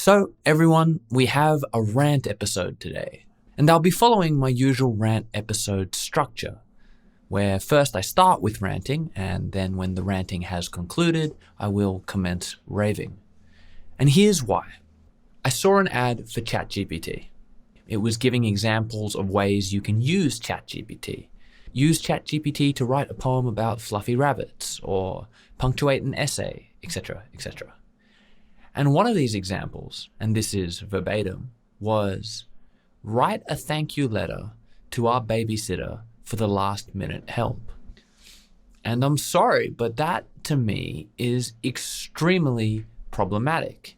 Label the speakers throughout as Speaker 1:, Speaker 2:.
Speaker 1: So everyone, we have a rant episode today, and I'll be following my usual rant episode structure, where first I start with ranting, and then when the ranting has concluded, I will commence raving. And here's why. I saw an ad for ChatGPT. It was giving examples of ways you can use ChatGPT. Use ChatGPT to write a poem about fluffy rabbits, or punctuate an essay, etc., etc. And one of these examples, and this is verbatim, was write a thank you letter to our babysitter for the last minute help. And I'm sorry, but that to me is extremely problematic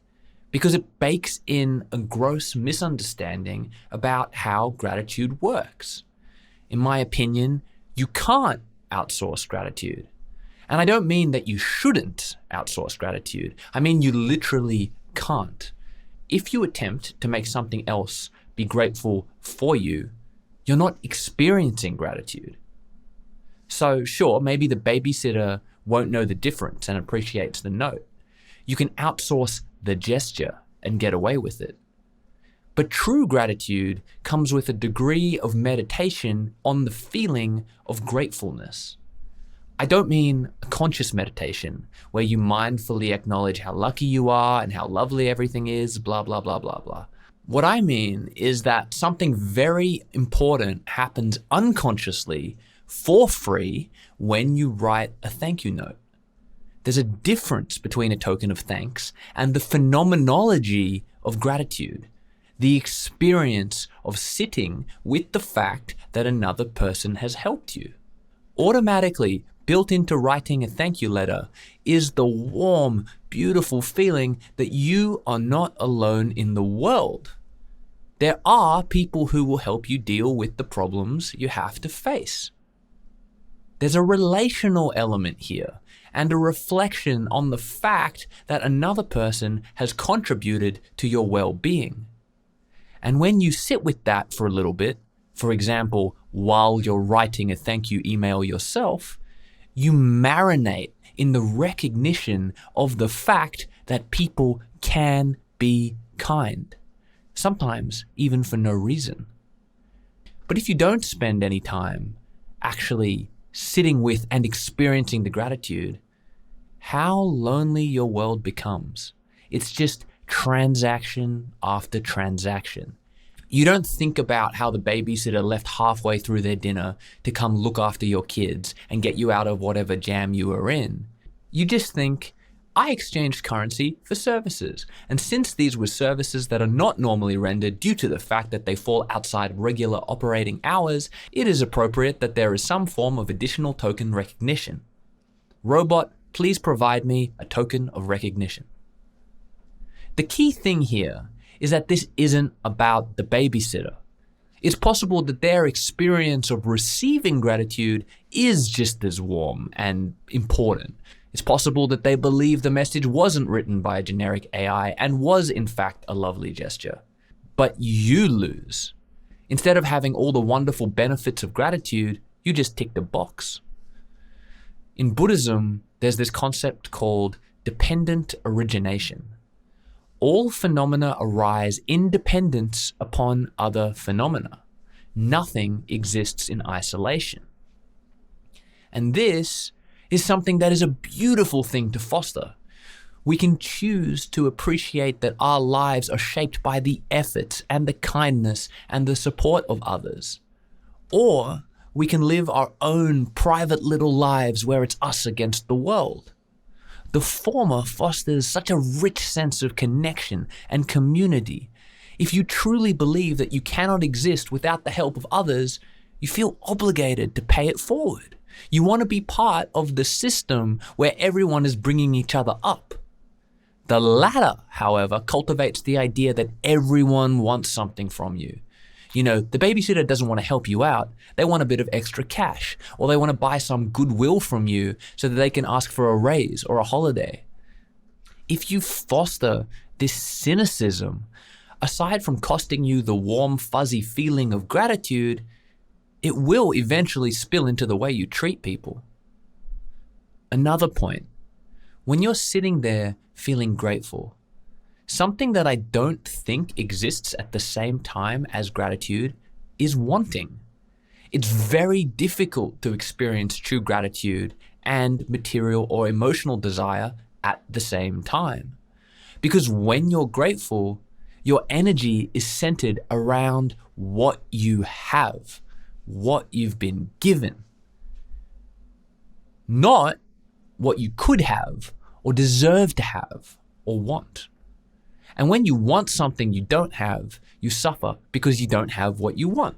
Speaker 1: because it bakes in a gross misunderstanding about how gratitude works. In my opinion, you can't outsource gratitude. And I don't mean that you shouldn't outsource gratitude. I mean you literally can't. If you attempt to make something else be grateful for you, you're not experiencing gratitude. So sure, maybe the babysitter won't know the difference and appreciates the note. You can outsource the gesture and get away with it. But true gratitude comes with a degree of meditation on the feeling of gratefulness. I don't mean a conscious meditation where you mindfully acknowledge how lucky you are and how lovely everything is, blah, blah, blah, blah, blah. What I mean is that something very important happens unconsciously for free when you write a thank you note. There's a difference between a token of thanks and the phenomenology of gratitude, the experience of sitting with the fact that another person has helped you. Automatically built into writing a thank you letter is the warm, beautiful feeling that you are not alone in the world. There are people who will help you deal with the problems you have to face. There's a relational element here and a reflection on the fact that another person has contributed to your well-being. And when you sit with that for a little bit, for example, while you're writing a thank you email yourself, you marinate in the recognition of the fact that people can be kind, sometimes even for no reason. But if you don't spend any time actually sitting with and experiencing the gratitude, how lonely your world becomes. It's just transaction after transaction. You don't think about how the babysitter left halfway through their dinner to come look after your kids and get you out of whatever jam you were in. You just think, I exchanged currency for services. And since these were services that are not normally rendered due to the fact that they fall outside regular operating hours, it is appropriate that there is some form of additional token recognition. Robot, please provide me a token of recognition. The key thing here is that this isn't about the babysitter. It's possible that their experience of receiving gratitude is just as warm and important. It's possible that they believe the message wasn't written by a generic AI and was in fact a lovely gesture. But you lose. Instead of having all the wonderful benefits of gratitude, you just ticked a box. In Buddhism, there's this concept called dependent origination. All phenomena arise in dependence upon other phenomena. Nothing exists in isolation. And this is something that is a beautiful thing to foster. We can choose to appreciate that our lives are shaped by the efforts and the kindness and the support of others. Or we can live our own private little lives where it's us against the world. The former fosters such a rich sense of connection and community. If you truly believe that you cannot exist without the help of others, you feel obligated to pay it forward. You want to be part of the system where everyone is bringing each other up. The latter, however, cultivates the idea that everyone wants something from you. You know, the babysitter doesn't want to help you out. They want a bit of extra cash, or they want to buy some goodwill from you so that they can ask for a raise or a holiday. If you foster this cynicism, aside from costing you the warm, fuzzy feeling of gratitude, it will eventually spill into the way you treat people. Another point, when you're sitting there feeling grateful, Something that I don't think exists at the same time as gratitude is wanting. It's very difficult to experience true gratitude and material or emotional desire at the same time. Because when you're grateful, your energy is centered around what you have, what you've been given, not what you could have or deserve to have or want. And when you want something you don't have, you suffer because you don't have what you want.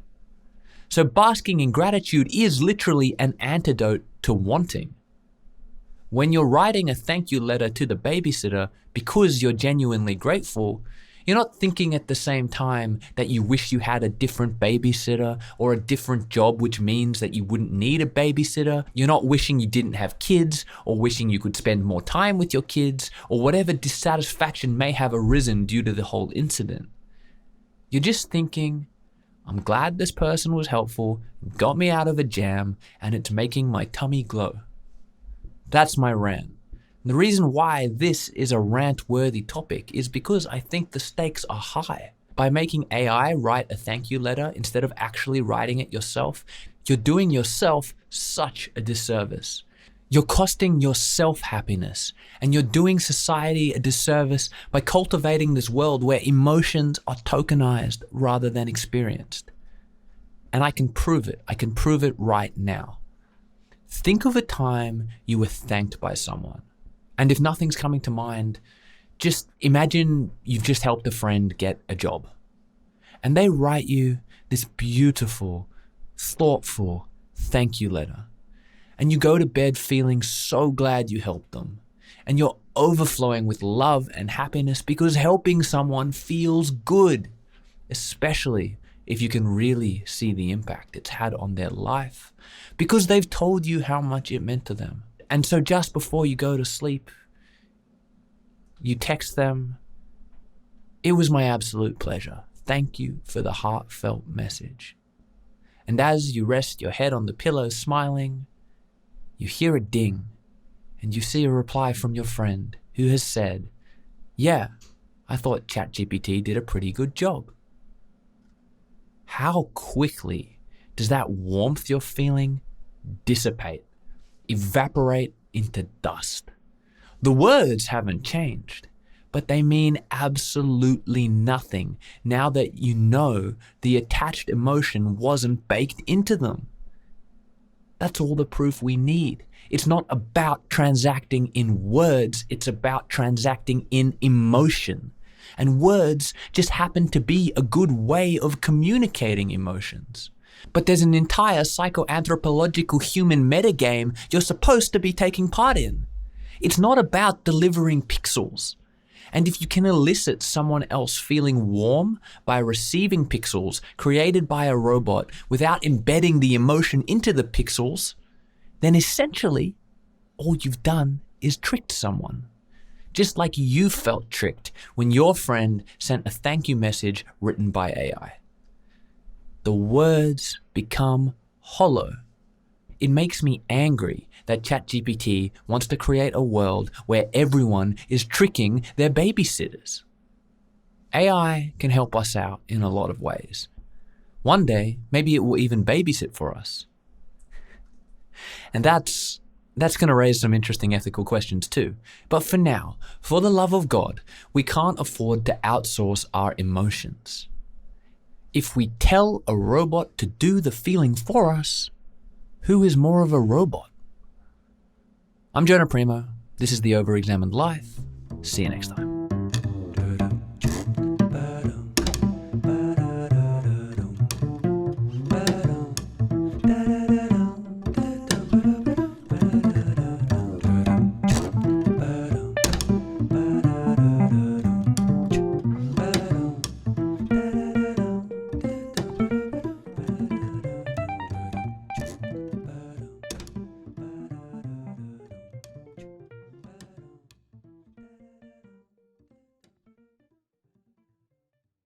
Speaker 1: So basking in gratitude is literally an antidote to wanting. When you're writing a thank you letter to the babysitter because you're genuinely grateful, you're not thinking at the same time that you wish you had a different babysitter or a different job, which means that you wouldn't need a babysitter. You're not wishing you didn't have kids or wishing you could spend more time with your kids or whatever dissatisfaction may have arisen due to the whole incident. You're just thinking, I'm glad this person was helpful, got me out of a jam, and it's making my tummy glow. That's my rant. The reason why this is a rant-worthy topic is because I think the stakes are high. By making AI write a thank you letter instead of actually writing it yourself, you're doing yourself such a disservice. You're costing yourself happiness, and you're doing society a disservice by cultivating this world where emotions are tokenized rather than experienced. And I can prove it. I can prove it right now. Think of a time you were thanked by someone. And if nothing's coming to mind, just imagine you've just helped a friend get a job. And they write you this beautiful, thoughtful thank you letter. And you go to bed feeling so glad you helped them. And you're overflowing with love and happiness because helping someone feels good, especially if you can really see the impact it's had on their life because they've told you how much it meant to them. And so just before you go to sleep, you text them, "It was my absolute pleasure. Thank you for the heartfelt message." And as you rest your head on the pillow smiling, you hear a ding and you see a reply from your friend who has said, "Yeah, I thought ChatGPT did a pretty good job." How quickly does that warmth you're feeling dissipate, evaporate into dust? The words haven't changed, but they mean absolutely nothing now that you know the attached emotion wasn't baked into them. That's all the proof we need. It's not about transacting in words, it's about transacting in emotion. And words just happen to be a good way of communicating emotions. But there's an entire psychoanthropological human metagame you're supposed to be taking part in. It's not about delivering pixels. And if you can elicit someone else feeling warm by receiving pixels created by a robot without embedding the emotion into the pixels, then essentially all you've done is tricked someone. Just like you felt tricked when your friend sent a thank you message written by AI. The words become hollow. It makes me angry that ChatGPT wants to create a world where everyone is tricking their babysitters. AI can help us out in a lot of ways. One day, maybe it will even babysit for us. And that's going to raise some interesting ethical questions too. But for now, for the love of God, we can't afford to outsource our emotions. If we tell a robot to do the feeling for us, who is more of a robot? I'm Jonah Primo. This is the Overexamined Life. See you next time.